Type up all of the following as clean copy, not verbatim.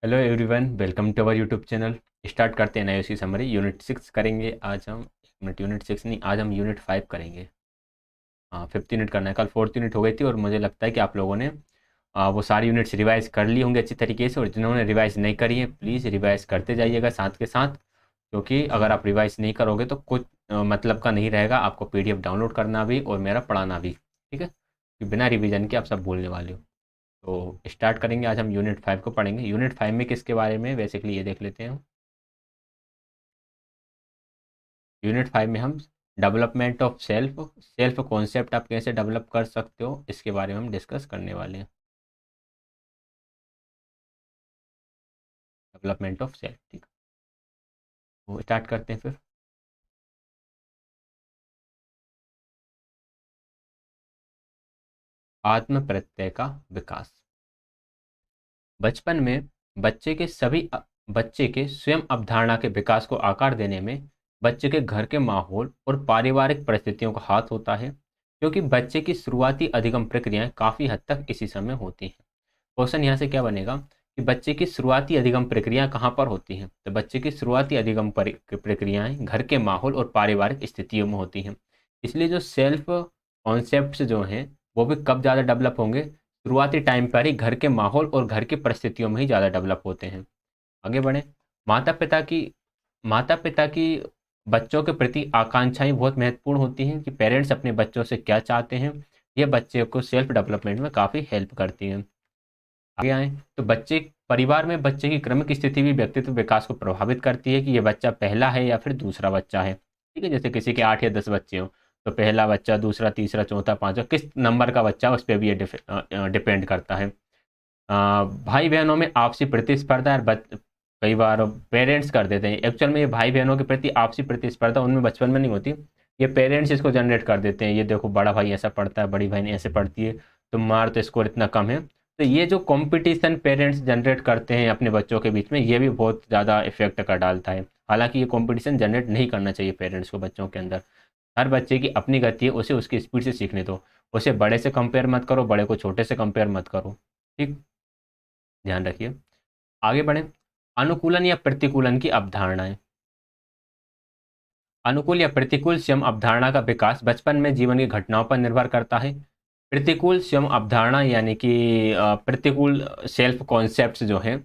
Hello everyone, welcome to our YouTube channel. Start करते हैं नई उसकी समरी। यूनिट 6 करेंगे आज हम। एक मिनट, यूनिट 6 नहीं, आज हम यूनिट 5 करेंगे। हाँ, 5th यूनिट करना है। कल 4th यूनिट हो गई थी और मुझे लगता है कि आप लोगों ने वो सारी यूनिट्स रिवाइज कर ली होंगी अच्छी तरीके से, और जिन्होंने रिवाइज नहीं करी है प्लीज़ रिवाइज करते जाइएगा साथ के साथ। क्योंकि अगर आप रिवाइज नहीं करोगे तो कुछ मतलब का नहीं रहेगा, आपको पीडीएफ डाउनलोड करना भी और मेरा पढ़ाना भी। ठीक है, कि बिना रिवीजन के आप सब भूलने वाले हो। तो स्टार्ट करेंगे। आज हम यूनिट 5 को पढ़ेंगे। यूनिट 5 में किसके बारे में, बेसिकली ये देख लेते हैं हम। यूनिट 5 में हम development of self self concept आप कैसे डेवलप कर सकते हो इसके बारे में हम डिस्कस करने वाले हैं। डेवलपमेंट ऑफ सेल्फ, ठीक है। वो स्टार्ट करते हैं फिर। आत्म प्रत्यय का विकास। बचपन में बच्चे के सभी बच्चे के स्वयं अवधारणा के विकास को आकार देने में बच्चे के घर के माहौल और पारिवारिक परिस्थितियों का हाथ होता है, क्योंकि बच्चे की शुरुआती अधिगम प्रक्रियाएं काफ़ी हद तक इसी समय होती हैं। क्वेश्चन यहाँ से क्या बनेगा कि बच्चे की शुरुआती अधिगम प्रक्रिया कहाँ पर होती हैं? तो बच्चे की शुरुआती अधिगम प्रक्रियाएं घर के माहौल और पारिवारिक स्थितियों में होती हैं। इसलिए जो सेल्फ कॉन्सेप्ट्स जो हैं वो भी कब ज़्यादा डेवलप होंगे? शुरुआती टाइम पर ही घर के माहौल और घर की परिस्थितियों में ही ज़्यादा डेवलप होते हैं। आगे बढ़ें। माता पिता की माता पिता की बच्चों के प्रति आकांक्षाएं बहुत महत्वपूर्ण होती हैं कि पेरेंट्स अपने बच्चों से क्या चाहते हैं। ये बच्चे को सेल्फ डेवलपमेंट में काफ़ी हेल्प करती हैं। आगे आए तो बच्चे परिवार में बच्चे की क्रमिक स्थिति भी व्यक्तित्व विकास को प्रभावित करती है कि ये बच्चा पहला है या फिर दूसरा बच्चा है। ठीक है, जैसे किसी के 8 या 10 बच्चे हों तो पहला बच्चा, दूसरा, तीसरा, चौथा, पांचवा, किस नंबर का बच्चा उस पर भी ये डिपेंड करता है। भाई बहनों में आपसी प्रतिस्पर्धा और कई बार पेरेंट्स कर देते हैं। एक्चुअल में ये भाई बहनों के प्रति आपसी प्रतिस्पर्धा उनमें बचपन में नहीं होती, ये पेरेंट्स इसको जनरेट कर देते हैं। ये देखो बड़ा भाई ऐसा पढ़ता है, बड़ी बहन ऐसे पढ़ती है, तुम्हारा तो स्कोर इतना कम है। तो ये जो कंपटीशन पेरेंट्स जनरेट करते हैं अपने बच्चों के बीच में, ये भी बहुत ज़्यादा इफेक्ट कर डालता है। हालांकि ये कंपटीशन जनरेट नहीं करना चाहिए पेरेंट्स को बच्चों के अंदर। हर बच्चे की अपनी गति है, उसे उसकी स्पीड से सीखने दो। उसे बड़े से कंपेयर मत करो, बड़े को छोटे से कंपेयर मत करो। ठीक, ध्यान रखिए। आगे बढ़ें। अनुकूलन या प्रतिकूलन की अवधारणाएं। अनुकूल या प्रतिकूल स्वयं अवधारणा का विकास बचपन में जीवन की घटनाओं पर निर्भर करता है। प्रतिकूल स्वयं अवधारणा यानी कि प्रतिकूल सेल्फ कॉन्सेप्ट्स जो हैं,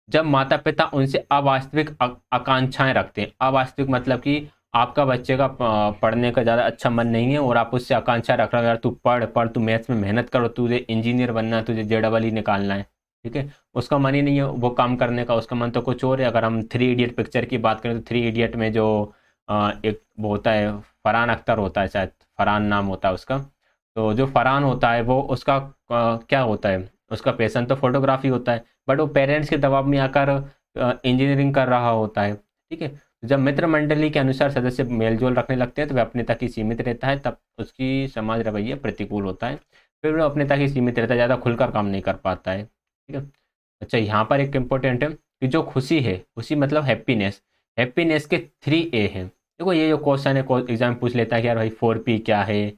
जब माता पिता उनसे अवास्तविक आकांक्षाएं रखते हैं। अवास्तविक मतलब कि आपका बच्चे का पढ़ने का ज़्यादा अच्छा मन नहीं है और आप उससे आकांक्षा रख रहे हो, यार तू पढ़ पढ़, तू मैथ्स में मेहनत करो, तुझे इंजीनियर बनना है, तुझे JEE निकालना है। ठीक है, उसका मन ही नहीं है वो काम करने का, उसका मन तो कुछ और है। अगर हम 3 इडियट पिक्चर की बात करें तो 3 इडियट में जो एक वो होता है, फरहान अख्तर होता है, शायद फरहान नाम होता है उसका। तो जो फरहान होता है वो उसका क्या होता है, उसका पैशन तो फोटोग्राफी होता है, बट वो पेरेंट्स के दबाव में आकर इंजीनियरिंग कर रहा होता है। ठीक है, जब मित्र मंडली के अनुसार सदस्य मेलजोल रखने लगते हैं तो वह अपने तक ही सीमित रहता है, तब उसकी समाज रवैया प्रतिकूल होता है। फिर वो अपने तक ही सीमित रहता है, ज़्यादा खुलकर काम नहीं कर पाता है। ठीक है। अच्छा, यहाँ पर एक इम्पोर्टेंट है कि जो खुशी है, खुशी मतलब हैप्पीनेस, हैप्पीनेस के 3A हैं। देखो ये जो क्वेश्चन है, एग्जाम पूछ लेता है कि यार भाई 4P क्या है,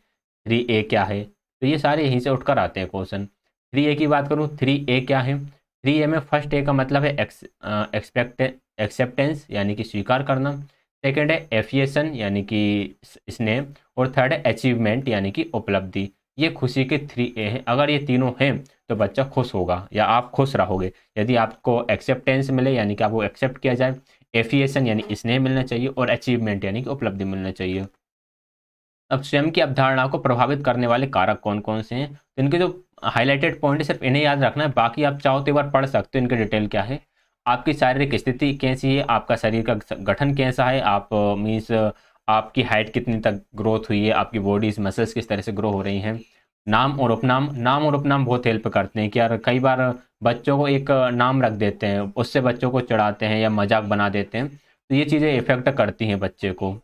3A क्या है, तो ये सारे यहीं से उठकर आते हैं क्वेश्चन। 3A की बात करूँ, 3A क्या है? 3A में फर्स्ट A का मतलब है एक्सेप्टेंस यानी कि स्वीकार करना। सेकंड है एफिएशन यानी कि स्नेह। और थर्ड है अचीवमेंट यानी कि उपलब्धि। ये खुशी के 3A हैं। अगर ये तीनों हैं तो बच्चा खुश होगा या आप खुश रहोगे। यदि आपको एक्सेप्टेंस मिले यानी कि आपको एक्सेप्ट किया जाए, एफिएशन यानी स्नेह मिलना चाहिए, और अचीवमेंट यानी कि उपलब्धि मिलना चाहिए। अब स्वयं की अवधारणा को प्रभावित करने वाले कारक कौन कौन से हैं, तो इनके जो हाईलाइटेड पॉइंट है सिर्फ इन्हें याद रखना है, बाकी आप चाहो तो एक बार पढ़ सकते हो इनके डिटेल क्या है। आपकी शारीरिक स्थिति कैसी है, आपका शरीर का गठन कैसा है, आप मीन्स आपकी हाइट कितनी तक ग्रोथ हुई है, आपकी बॉडीज मसल्स किस तरह से ग्रो हो रही हैं। नाम और उपनाम, नाम और उपनाम बहुत हेल्प करते हैं कि यार कई बार बच्चों को एक नाम रख देते हैं, उससे बच्चों को चिढ़ाते हैं या मजाक बना देते हैं, तो ये चीज़ें इफेक्ट करती हैं बच्चे को।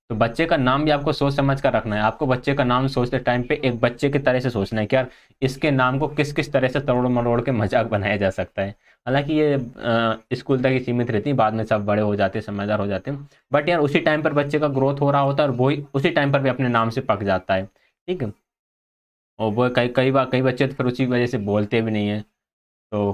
तो बच्चे का नाम भी आपको सोच समझ कर रखना है। आपको बच्चे का नाम सोचते टाइम पे एक बच्चे की तरह से सोचना है कि यार इसके नाम को किस किस तरह से तोड़ मरोड़ के मजाक बनाया जा सकता है। हालांकि ये स्कूल तक ही सीमित रहती है, बाद में सब बड़े हो जाते हैं, समझदार हो जाते हैं, बट यार उसी टाइम पर बच्चे का ग्रोथ हो रहा होता है और वही उसी टाइम पर भी अपने नाम से पक जाता है। ठीक है, और वो कई कई बार कई बच्चे तो फिर उसी वजह से बोलते भी नहीं है। तो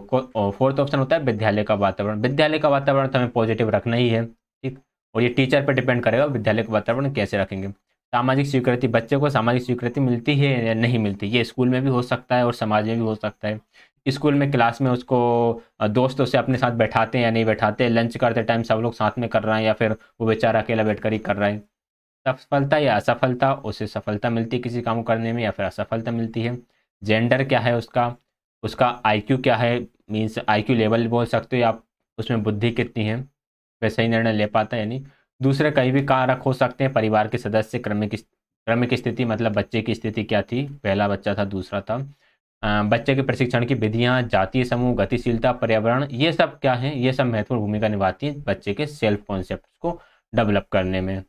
फोर्थ ऑप्शन होता है विद्यालय का वातावरण। विद्यालय का वातावरण तो हमें पॉजिटिव रखना ही है, ठीक। और ये टीचर पर डिपेंड करेगा विद्यालय का वातावरण कैसे रखेंगे। सामाजिक स्वीकृति, बच्चे को सामाजिक स्वीकृति मिलती है या नहीं मिलती, ये स्कूल में भी हो सकता है और समाज में भी हो सकता है। स्कूल में क्लास में उसको दोस्तों से अपने साथ बैठाते हैं या नहीं बैठाते, लंच करते टाइम सब लोग साथ में कर रहे हैं या फिर वो बेचारा अकेला बैठ ही कर रहा है। सफलता या असफलता, उसे सफलता मिलती है किसी काम को करने में या फिर असफलता मिलती है। जेंडर क्या है उसका, उसका आईक्यू क्या है, मीन्स आईक्यू लेवल बोल सकते हो आप, उसमें बुद्धि कितनी है, वह सही निर्णय ले पाता है या नहीं। दूसरे कहीं भी कारक हो सकते हैं, परिवार के सदस्य, क्रमिक स्थिति, मतलब बच्चे की स्थिति क्या थी, पहला बच्चा था दूसरा था। बच्चे के प्रशिक्षण की विधियां, जातीय समूह, गतिशीलता, पर्यावरण, ये सब क्या है, ये सब महत्वपूर्ण भूमिका निभाती है बच्चे के सेल्फ कॉन्सेप्ट को डेवलप करने में।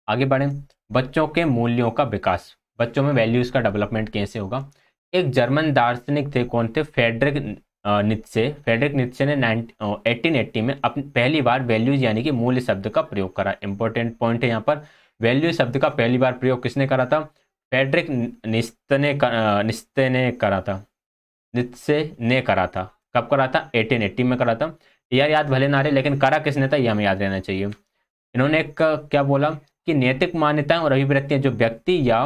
आगे बढ़ें, बच्चों के मूल्यों का विकास, बच्चों में वैल्यूज का डेवलपमेंट कैसे होगा। एक जर्मन दार्शनिक थे, कौन थे, फ्रेडरिक नित्शे ने 1880 में अपनी पहली बार वैल्यूज यानी कि मूल्य शब्द का प्रयोग करा। इंपॉर्टेंट पॉइंट है यहाँ पर, वैल्यू शब्द का पहली बार प्रयोग किसने करा था, फ्रेडरिक नित्शे ने करा था, नित्शे ने करा था। कब करा था, 1880 में करा था। यार याद भले ना रहे लेकिन करा किसने था ये हमें याद रहना चाहिए। इन्होंने एक क्या बोला कि नैतिक मान्यताएं और अभिव्यक्तियां जो व्यक्ति या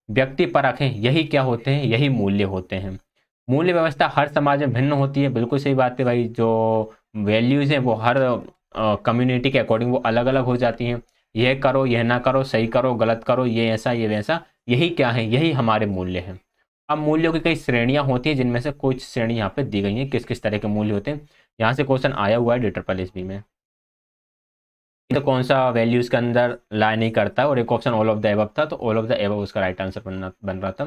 व्यक्ति परक हैं, यही क्या होते हैं, यही मूल्य होते हैं। मूल्य व्यवस्था हर समाज में भिन्न होती है, बिल्कुल सही बात है भाई। जो वैल्यूज हैं वो हर कम्युनिटी के अकॉर्डिंग वो अलग अलग हो जाती हैं। यह करो, यह ना करो, सही करो, गलत करो, ये ऐसा, ये वैसा, यही क्या है, यही हमारे मूल्य हैं। अब मूल्यों की कई श्रेणियां होती हैं, जिनमें से कुछ श्रेणी यहाँ पे दी गई हैं, किस किस तरह के मूल्य होते हैं। यहाँ से क्वेश्चन आया हुआ है DSSB में। तो कौन सा वैल्यूज के अंदर ला नहीं करता, और एक option all of the above था, तो ऑल ऑफ द एबव उसका राइट आंसर बन रहा था।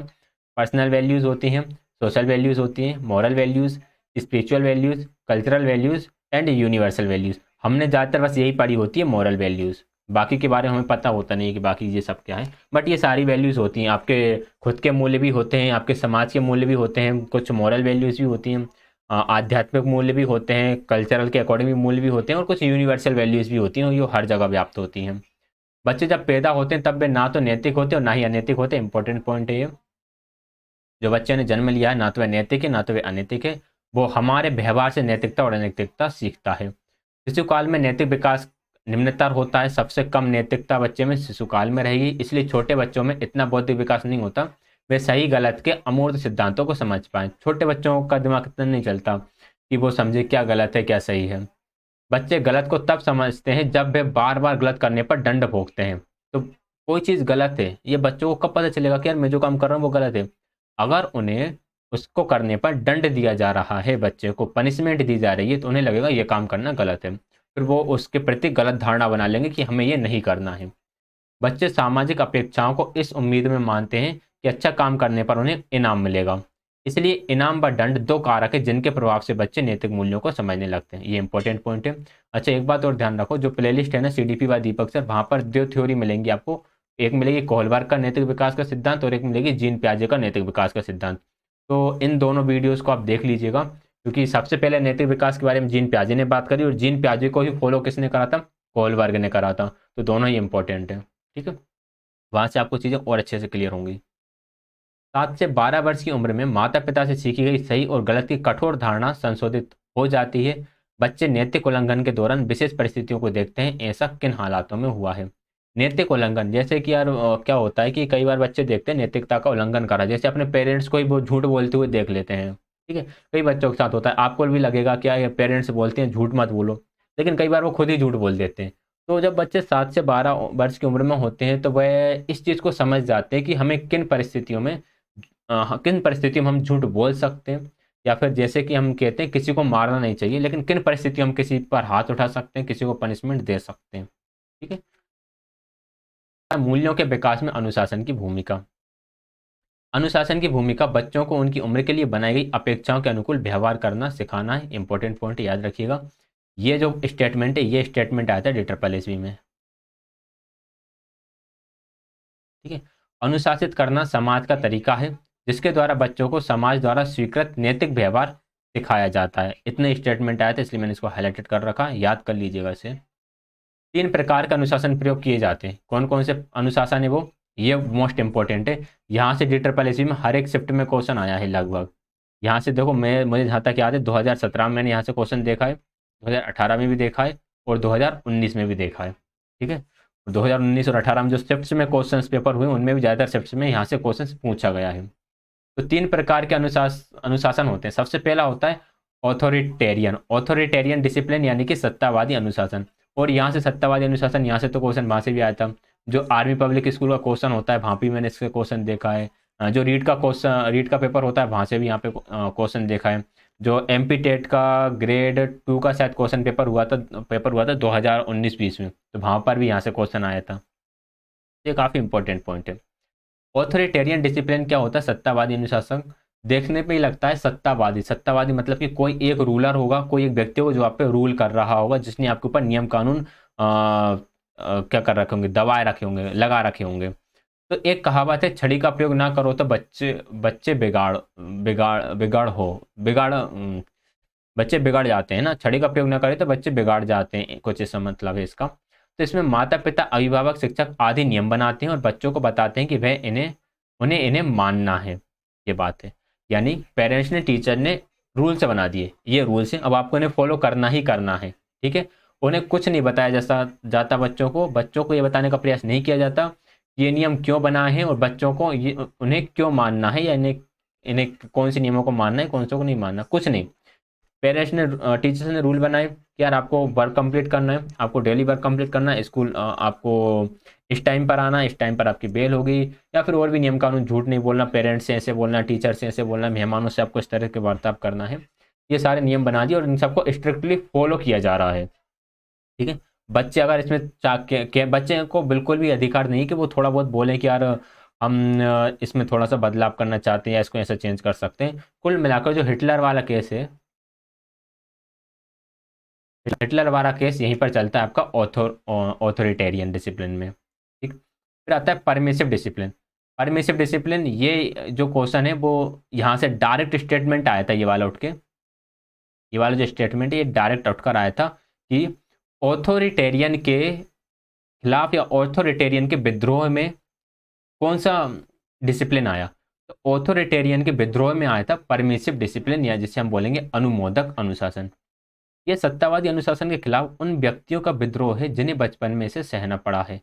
पर्सनल वैल्यूज होती हैं, सोशल वैल्यूज होती हैं, moral values, spiritual values, cultural values and universal values. हमने ज़्यादातर बस यही पढ़ी होती है मॉरल वैल्यूज, बाकी के बारे में हमें पता होता नहीं है कि बाकी ये सब क्या है, बट ये सारी वैल्यूज होती हैं। आपके खुद के मूल्य भी होते हैं, आपके समाज के मूल्य भी होते हैं, कुछ मॉरल वैल्यूज भी होती हैं, आध्यात्मिक मूल्य भी होते हैं, कल्चरल के अकॉर्डिंग भी मूल्य भी होते हैं, और कुछ यूनिवर्सल वैल्यूज भी होती हैं, और ये हर जगह व्याप्त होती हैं। बच्चे जब पैदा होते हैं तब वे ना तो नैतिक होते और ना ही अनैतिक होते। इंपॉर्टेंट पॉइंट है ये, जो बच्चे ने जन्म लिया है ना तो वह नैतिक है ना तो वह अनैतिक है, वो हमारे व्यवहार से नैतिकता और अनैतिकता सीखता है। शिशुकाल में नैतिक विकास निम्नतर होता है, सबसे कम नैतिकता बच्चे में शिशुकाल में रहेगी, इसलिए छोटे बच्चों में इतना बौद्धिक विकास नहीं होता, वे सही गलत के अमूर्त सिद्धांतों को समझ पाए। छोटे बच्चों का दिमाग इतना नहीं चलता कि वो समझे क्या गलत है क्या सही है। बच्चे गलत को तब समझते हैं जब वे बार बार गलत करने पर दंड भोगते हैं। तो कोई चीज़ गलत है, ये बच्चों को कब पता चलेगा कि यार मैं जो काम कर रहा हूँ वो गलत है, अगर उन्हें उसको करने पर दंड दिया जा रहा है, बच्चे को पनिशमेंट दी जा रही है, तो उन्हें लगेगा ये काम करना गलत है, फिर वो उसके प्रति गलत धारणा बना लेंगे कि हमें ये नहीं करना है। बच्चे सामाजिक अपेक्षाओं को इस उम्मीद में मानते हैं कि अच्छा काम करने पर उन्हें इनाम मिलेगा, इसलिए इनाम व दंड दो कारक है जिनके प्रभाव से बच्चे नैतिक मूल्यों को समझने लगते हैं। ये इंपॉर्टेंट पॉइंट है। अच्छा एक बात और ध्यान रखो, जो प्लेलिस्ट है ना CDP बाय दीपक सर, वहाँ पर दो थ्योरी मिलेंगी आपको, एक मिलेगी कोहलबर्ग का नैतिक विकास का सिद्धांत और एक मिलेगी जीन पियाजे का नैतिक विकास का सिद्धांत। तो इन दोनों वीडियोज़ को आप देख लीजिएगा, क्योंकि सबसे पहले नैतिक विकास के बारे में जीन पियाजे ने बात करी, और जीन पियाजे को ही फॉलो किसने करा था, कोहलबर्ग ने करा था। तो दोनों ही इंपॉर्टेंट है, ठीक है। वहाँ से आपको चीज़ें और अच्छे से क्लियर होंगी। 7 से 12 वर्ष की उम्र में माता पिता से सीखी गई सही और गलत की कठोर धारणा संशोधित हो जाती है। बच्चे नैतिक उल्लंघन के दौरान विशेष परिस्थितियों को देखते हैं, ऐसा किन हालातों में हुआ है। नैतिक उल्लंघन जैसे कि यार क्या होता है कि कई बार बच्चे देखते हैं नैतिकता का उल्लंघन करा, जैसे अपने पेरेंट्स को ही वो झूठ बोलते हुए देख लेते हैं, ठीक है। कई बच्चों के साथ होता है, आपको भी लगेगा क्या ये पेरेंट्स बोलते हैं झूठ मत बोलो, लेकिन कई बार वो खुद ही झूठ बोल देते हैं। तो जब बच्चे 7 से 12 वर्ष की उम्र में होते हैं तो वह इस चीज़ को समझ जाते हैं कि हमें किन परिस्थितियों में किन परिस्थितियों में हम झूठ बोल सकते हैं, या फिर जैसे कि हम कहते हैं किसी को मारना नहीं चाहिए, लेकिन किन परिस्थितियों में हम किसी पर हाथ उठा सकते हैं, किसी को पनिशमेंट दे सकते हैं, ठीक है। मूल्यों के विकास में अनुशासन की भूमिका। अनुशासन की भूमिका बच्चों को उनकी उम्र के लिए बनाई गई अपेक्षाओं के अनुकूल व्यवहार करना सिखाना है। इंपॉर्टेंट पॉइंट याद रखिएगा, ये जो स्टेटमेंट है ये स्टेटमेंट आया था DSSB में, ठीक है। अनुशासित करना समाज का तरीका है जिसके द्वारा बच्चों को समाज द्वारा स्वीकृत नैतिक व्यवहार सिखाया जाता है। इतने स्टेटमेंट आए थे इसलिए मैंने इसको हाईलाइटेड कर रखा, याद कर लीजिएगा इसे। 3 प्रकार का अनुशासन प्रयोग किए जाते हैं, कौन कौन से अनुशासन है वो, ये मोस्ट इंपॉर्टेंट है। यहाँ से DSSB में हर एक शिफ्ट में क्वेश्चन आया है लगभग, यहाँ से देखो, मुझे जहाँ तक याद है 2017 में मैंने यहाँ से क्वेश्चन देखा है, 2018 में भी देखा है, और 2019 में भी देखा है। ठीक है, 2019 और 18 में जो शिफ्ट्स में क्वेश्चन पेपर हुए उनमें भी ज़्यादातर शिफ्ट्स में यहाँ से क्वेश्चन पूछा गया है। तो तीन प्रकार के अनुशासन होते हैं। सबसे पहला होता है ऑथोरिटेरियन, ऑथोरिटेरियन डिसिप्लिन यानी कि सत्तावादी अनुशासन। और यहाँ से सत्तावादी अनुशासन, यहाँ से तो क्वेश्चन वहाँ से भी आया था। जो आर्मी पब्लिक स्कूल का क्वेश्चन होता है वहाँ भी मैंने इसके क्वेश्चन देखा है। जो रीट का पेपर होता है वहाँ से भी यहाँ पे क्वेश्चन देखा है। जो एमपी टेट का ग्रेड 2 का शायद क्वेश्चन पेपर हुआ था 2019-20 में, तो वहाँ पर भी यहाँ से क्वेश्चन आया था। ये काफ़ी इंपॉर्टेंट पॉइंट है। ऑथोरिटेरियन डिसिप्लिन क्या होता है? सत्तावादी अनुशासन। देखने पे ही लगता है सत्तावादी, सत्तावादी मतलब कि कोई एक रूलर होगा, कोई एक व्यक्ति होगा जो आप पे रूल कर रहा होगा, जिसने आपके ऊपर नियम कानून क्या कर रखे होंगे, दबाए रखे होंगे, लगा रखे होंगे। तो एक कहावत है, छड़ी का प्रयोग ना करो तो बच्चे बच्चे बिगाड़ बिगाड़ बिगाड़ हो बिगाड़ बच्चे बिगड़ जाते हैं ना, छड़ी का प्रयोग ना करें तो बच्चे बिगाड़ जाते हैं, कुछ ऐसा मतलब है इसका। तो इसमें माता पिता, अभिभावक, शिक्षक आदि नियम बनाते हैं और बच्चों को बताते हैं कि वह इन्हें मानना है। ये बात है, यानी पेरेंट्स ने, टीचर ने रूल्स बना दिए, ये रूल्स हैं, अब आपको इन्हें फॉलो करना ही करना है। ठीक है, उन्हें कुछ नहीं बताया जाता बच्चों को ये बताने का प्रयास नहीं किया जाता ये नियम क्यों बनाए हैं और बच्चों को ये उन्हें क्यों मानना है, या इन्हें इन्हें कौन से नियमों को मानना है, कौन से को नहीं मानना, कुछ नहीं। पेरेंट्स ने, टीचर्स ने रूल बनाए कि यार आपको वर्क कंप्लीट करना है, आपको डेली वर्क कंप्लीट करना है, स्कूल आपको इस टाइम पर आना है, इस टाइम पर आपकी बेल होगी, या फिर और भी नियम कानून, झूठ नहीं बोलना, पेरेंट्स से ऐसे बोलना, टीचर से ऐसे बोलना, मेहमानों से आपको इस तरह के बर्ताव करना है। ये सारे नियम बना दिए और इन सबको स्ट्रिक्टली फॉलो किया जा रहा है। ठीक है, बच्चे अगर इसमें बच्चे को बिल्कुल भी अधिकार नहीं कि वो थोड़ा बहुत बोले कि यार हम इसमें थोड़ा सा बदलाव करना चाहते हैं या इसको ऐसा चेंज कर सकते हैं। कुल मिलाकर जो हिटलर वाला केस है, हिटलर वाला केस यहीं पर चलता है आपका ऑथोरिटेरियन डिसिप्लिन में। ठीक, फिर आता है परमिसिव डिसिप्लिन। परमिसिव डिसिप्लिन, ये जो क्वेश्चन है वो यहाँ से डायरेक्ट स्टेटमेंट आया था, ये वाला उठ के, ये वाला जो स्टेटमेंट है ये डायरेक्ट उठकर आया था कि ऑथोरिटेरियन के खिलाफ या ऑथोरिटेरियन के विद्रोह में कौन सा डिसिप्लिन आया? तो ऑथोरिटेरियन के विद्रोह में आया था परमिसिव डिसिप्लिन, या जिसे हम बोलेंगे अनुमोदक अनुशासन। ये सत्तावादी अनुशासन के खिलाफ उन व्यक्तियों का विद्रोह है जिन्हें बचपन में से सहना पड़ा है।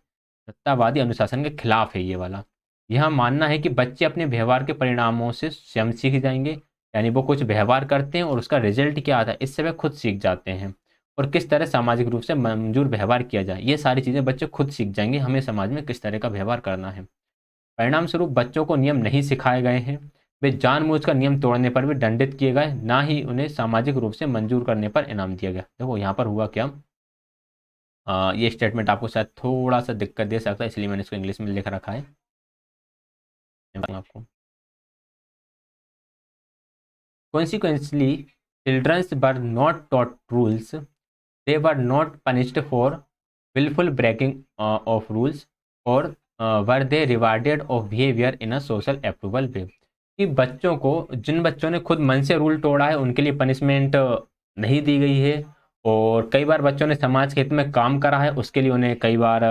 सत्तावादी अनुशासन के खिलाफ है ये वाला। यह मानना है कि बच्चे अपने व्यवहार के परिणामों से स्वयं सीख जाएंगे, यानी वो कुछ व्यवहार करते हैं और उसका रिजल्ट क्या आता है इससे वे खुद सीख जाते हैं, और किस तरह सामाजिक रूप से मंजूर व्यवहार किया जाए, ये सारी चीज़ें बच्चे खुद सीख जाएंगे, हमें समाज में किस तरह का व्यवहार करना है। परिणाम स्वरूप बच्चों को नियम नहीं सिखाए गए हैं, वे जानबूझकर नियम तोड़ने पर भी दंडित किए गए, ना ही उन्हें सामाजिक रूप से मंजूर करने पर इनाम दिया गया। देखो यहाँ पर हुआ क्या, ये स्टेटमेंट आपको शायद थोड़ा सा दिक्कत दे सकता है, इसलिए मैंने इसको इंग्लिश में लिख रखा है। आपको consequently children were not taught rules, they were not punished for willful breaking of rules, or were they rewarded of behavior in a social approval way। कि बच्चों को, जिन बच्चों ने खुद मन से रूल तोड़ा है उनके लिए पनिशमेंट नहीं दी गई है, और कई बार बच्चों ने समाज के हित में काम करा है उसके लिए उन्हें कई बार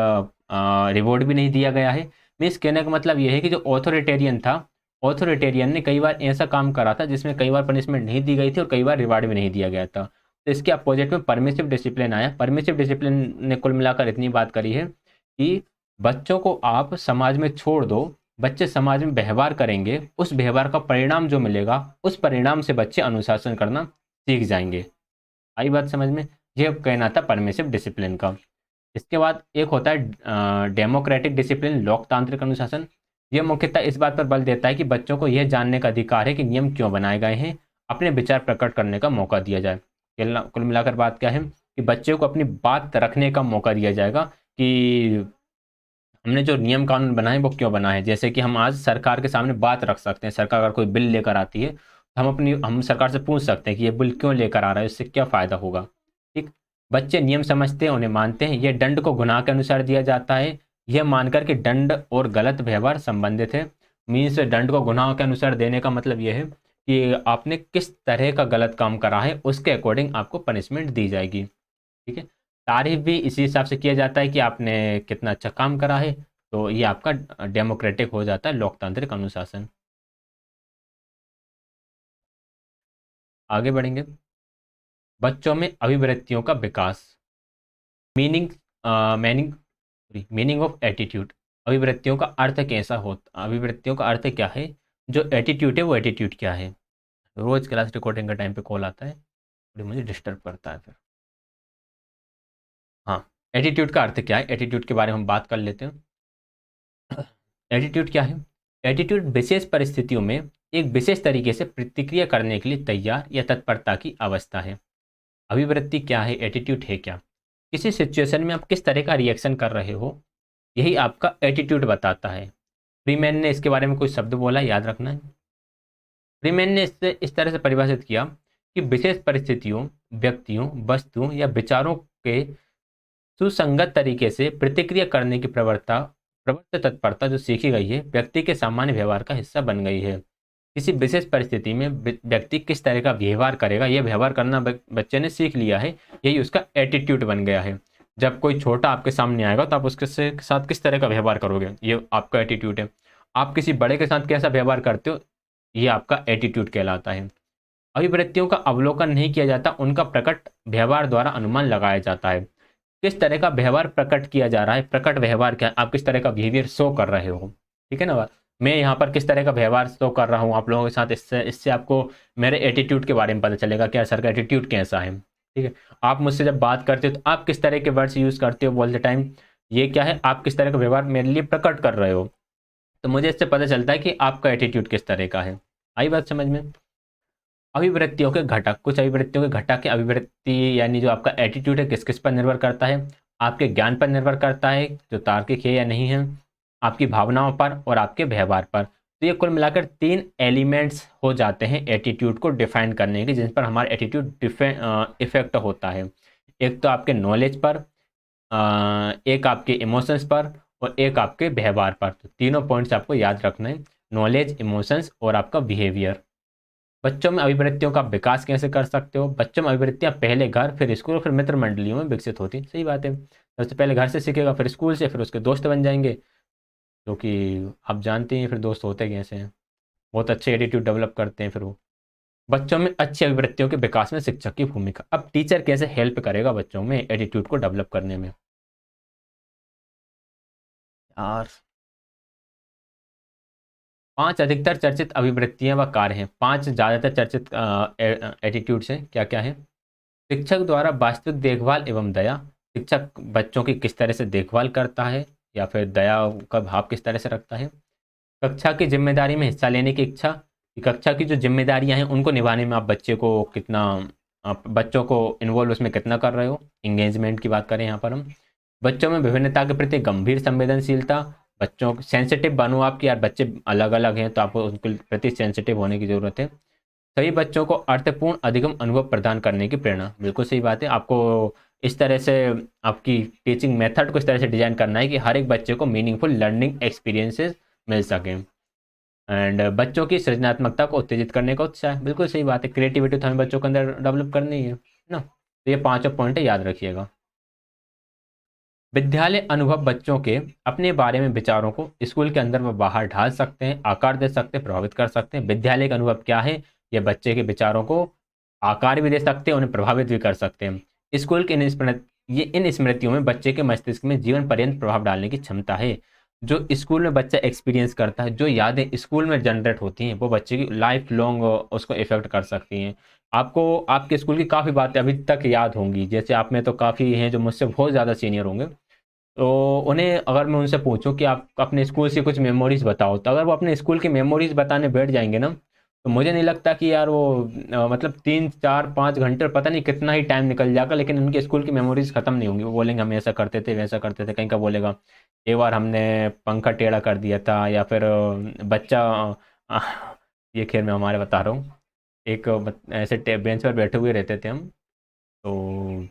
रिवॉर्ड भी नहीं दिया गया है। मीन्स कहने का मतलब ये है कि जो ऑथोरिटेरियन था, ऑथोरिटेरियन ने कई बार ऐसा काम करा था जिसमें कई बार पनिशमेंट नहीं दी गई थी और कई बार रिवार्ड भी नहीं दिया गया था। तो इसके अपोजिट में परमिसिव डिसिप्लिन आया। परमिसिव डिसिप्लिन ने कुल मिलाकर इतनी बात करी है कि बच्चों को आप समाज में छोड़ दो, बच्चे समाज में व्यवहार करेंगे, उस व्यवहार का परिणाम जो मिलेगा उस परिणाम से बच्चे अनुशासन करना सीख जाएंगे। आई बात समझ में? ये कहना था परमिसिव डिसिप्लिन का। इसके बाद एक होता है डेमोक्रेटिक डिसिप्लिन, लोकतांत्रिक अनुशासन। यह मुख्यतः इस बात पर बल देता है कि बच्चों को यह जानने का अधिकार है कि नियम क्यों बनाए गए हैं, अपने विचार प्रकट करने का मौका दिया जाए। कुल मिलाकर बात क्या है कि बच्चे को अपनी बात रखने का मौका दिया जाएगा कि हमने जो नियम कानून बनाए वो क्यों बनाए। जैसे कि हम आज सरकार के सामने बात रख सकते हैं, सरकार अगर कोई बिल लेकर आती है तो हम सरकार से पूछ सकते हैं कि ये बिल क्यों लेकर आ रहा है, इससे क्या फ़ायदा होगा। ठीक, बच्चे नियम समझते हैं, उन्हें मानते हैं। ये दंड को गुनाह के अनुसार दिया जाता है, यह मानकर कि दंड और गलत व्यवहार संबंधित है। मीन्स दंड को गुनाह के अनुसार देने का मतलब यह है कि आपने किस तरह का गलत काम करा है उसके अकॉर्डिंग आपको पनिशमेंट दी जाएगी। ठीक है, तारीफ भी इसी हिसाब से किया जाता है कि आपने कितना अच्छा काम करा है। तो ये आपका डेमोक्रेटिक हो जाता है, लोकतांत्रिक अनुशासन। आगे बढ़ेंगे। बच्चों में अभिव्यक्तियों का विकास। Meaning meaning meaning of attitude. अभिव्यक्तियों का अर्थ कैसा होता, अभिव्यक्तियों का अर्थ क्या है, जो एटीट्यूड है वो एटीट्यूड क्या है। रोज क्लास रिकॉर्डिंग का टाइम पे कॉल आता है, थोड़ी मुझे डिस्टर्ब करता है फिर। हाँ, एटीट्यूड का अर्थ क्या है, एटीट्यूड के बारे में हम बात कर लेते हैं। एटीट्यूड क्या है? एटीट्यूड विशेष परिस्थितियों में एक विशेष तरीके से प्रतिक्रिया करने के लिए तैयार या तत्परता की अवस्था है। अभिवृत्ति क्या है, एटीट्यूड है क्या? किसी सिचुएशन में आप किस तरह का रिएक्शन कर रहे हो, यही आपका एटीट्यूड बताता है। फ्रीमैन ने इसके बारे में कोई शब्द बोला, याद रखना है। फ्रीमैन ने इससे इस तरह से परिभाषित किया कि विशेष परिस्थितियों, व्यक्तियों, वस्तुओं या विचारों के सुसंगत तरीके से प्रतिक्रिया करने की प्रवृत्ता प्रवृत्त तत्परता जो सीखी गई है, व्यक्ति के सामान्य व्यवहार का हिस्सा बन गई है। किसी विशेष परिस्थिति में व्यक्ति किस तरह का व्यवहार करेगा, यह व्यवहार करना बच्चे ने सीख लिया है, यही उसका एटीट्यूड बन गया है। जब कोई छोटा आपके सामने आएगा तो आप उसके साथ किस तरह का व्यवहार करोगे, ये आपका एटीट्यूड है। आप किसी बड़े के साथ कैसा व्यवहार करते हो, ये आपका एटीट्यूड कहलाता है। अभिव्यक्तियों का अवलोकन नहीं किया जाता, उनका प्रकट व्यवहार द्वारा अनुमान लगाया जाता है। किस तरह का व्यवहार प्रकट किया जा रहा है, प्रकट व्यवहार क्या है, आप किस तरह का बिहेवियर शो कर रहे हो, ठीक है ना। मैं यहाँ पर किस तरह का व्यवहार शो कर रहा हूँ आप लोगों के साथ, इससे इससे आपको मेरे एटीट्यूड के बारे में पता चलेगा कि सर का एटीट्यूड कैसा है, ठीक है। आप मुझसे जब बात करते हो तो आप किस तरह के वर्ड्स यूज़ करते हो बोलते टाइम, ये क्या है, आप किस तरह का व्यवहार मेरे लिए प्रकट कर रहे हो, तो मुझे इससे पता चलता है कि आपका एटीट्यूड किस तरह का है। आई बात समझ में। अभिवृत्तियों के घटक, कुछ अभिवृत्तियों के घटक है। अभिवृत्ति यानी जो आपका एटीट्यूड है किस किस पर निर्भर करता है, आपके ज्ञान पर निर्भर करता है जो तार्किक है या नहीं है, आपकी भावनाओं पर और आपके व्यवहार पर। तो ये कुल मिलाकर 3 एलिमेंट्स हो जाते हैं एटीट्यूड को डिफाइन करने के, जिन पर हमारा एटीट्यूड इफेक्ट होता है। एक तो आपके नॉलेज पर, एक आपके इमोशंस पर और एक आपके व्यवहार पर। तो तीनों पॉइंट्स आपको याद रखना है, नॉलेज, इमोशंस और आपका बिहेवियर। बच्चों में अभिवृत्तियों का विकास कैसे कर सकते हो? बच्चों में अभिवृत्तियां पहले घर, फिर स्कूल, फिर मित्र मंडलियों में विकसित होती। सही बात है, सबसे पहले घर से सीखेगा, फिर स्कूल से, फिर उसके दोस्त बन जाएंगे, क्योंकि आप जानते हैं फिर दोस्त होते कैसे हैं, बहुत अच्छे एटीट्यूड डेवलप करते हैं फिर वो। बच्चों में अच्छी अभिवृत्तियों के विकास में शिक्षक की भूमिका। अब टीचर कैसे हेल्प करेगा बच्चों में एटीट्यूड को डेवलप करने में? यार, 5 अधिकतर चर्चित अभिवृत्तियां व कार्य हैं, 5 ज़्यादातर चर्चित एटीट्यूड्स हैं, क्या क्या है? शिक्षक द्वारा वास्तविक देखभाल एवं दया। शिक्षक बच्चों की किस तरह से देखभाल करता है या फिर दया का भाव किस तरह से रखता है। कक्षा की जिम्मेदारी में हिस्सा लेने की इच्छा, कि कक्षा की जो जिम्मेदारियां हैं उनको निभाने में आप बच्चे को कितना, आप बच्चों को इन्वॉल्व उसमें कितना कर रहे हो, इंगेजमेंट की बात करें यहाँ पर हम। बच्चों में विभिन्नता के प्रति गंभीर संवेदनशीलता, बच्चों सेंसिटिव बनो आप कि यार बच्चे अलग अलग हैं तो आपको उनके प्रति सेंसिटिव होने की ज़रूरत है। सभी बच्चों को अर्थपूर्ण अधिगम अनुभव प्रदान करने की प्रेरणा। बिल्कुल सही बात है, आपको इस तरह से आपकी टीचिंग मेथड को इस तरह से डिजाइन करना है कि हर एक बच्चे को मीनिंगफुल लर्निंग एक्सपीरियंसेस मिल सकें। एंड बच्चों की सृजनात्मकता को उत्तेजित करने का उत्साह। बिल्कुल सही बात है, क्रिएटिविटी तो हमें बच्चों के अंदर डेवलप करनी है ना। तो ये 5 पॉइंट है, याद रखिएगा। विद्यालय अनुभव बच्चों के अपने बारे में विचारों को स्कूल के अंदर व बाहर ढाल सकते हैं, आकार दे सकते हैं, प्रभावित कर सकते हैं। विद्यालय का अनुभव क्या है, ये बच्चे के विचारों को आकार भी दे सकते हैं, उन्हें प्रभावित भी कर सकते हैं। स्कूल के इन स्मृतियों में बच्चे के मस्तिष्क में जीवन पर्यंत प्रभाव डालने की क्षमता है। जो स्कूल में बच्चा एक्सपीरियंस करता है, जो यादें स्कूल में जनरेट होती हैं, वो बच्चे की लाइफ लॉन्ग उसको इफेक्ट कर सकती हैं। आपको आपके स्कूल की काफ़ी बातें अभी तक याद होंगी, जैसे आप में तो काफ़ी हैं जो मुझसे बहुत ज़्यादा सीनियर होंगे, तो उन्हें अगर मैं उनसे पूछूं कि आप अपने स्कूल से कुछ मेमोरीज बताओ, तो अगर वो अपने स्कूल की मेमोरीज बताने बैठ जाएंगे ना, तो मुझे नहीं लगता कि यार वो मतलब 3 4 5 घंटे पता नहीं कितना ही टाइम निकल जाएगा, लेकिन उनके स्कूल की मेमोरीज खत्म नहीं होंगी। वो बोलेंगे हम ऐसा करते थे, वैसा करते थे। कहीं का बोलेगा एक बार हमने पंखा टेढ़ा कर दिया था, या फिर बच्चा अ, ये खैर मैं हमारे बता रहा हूँ। एक ऐसे बेंच पर बैठे हुए रहते थे हम, तो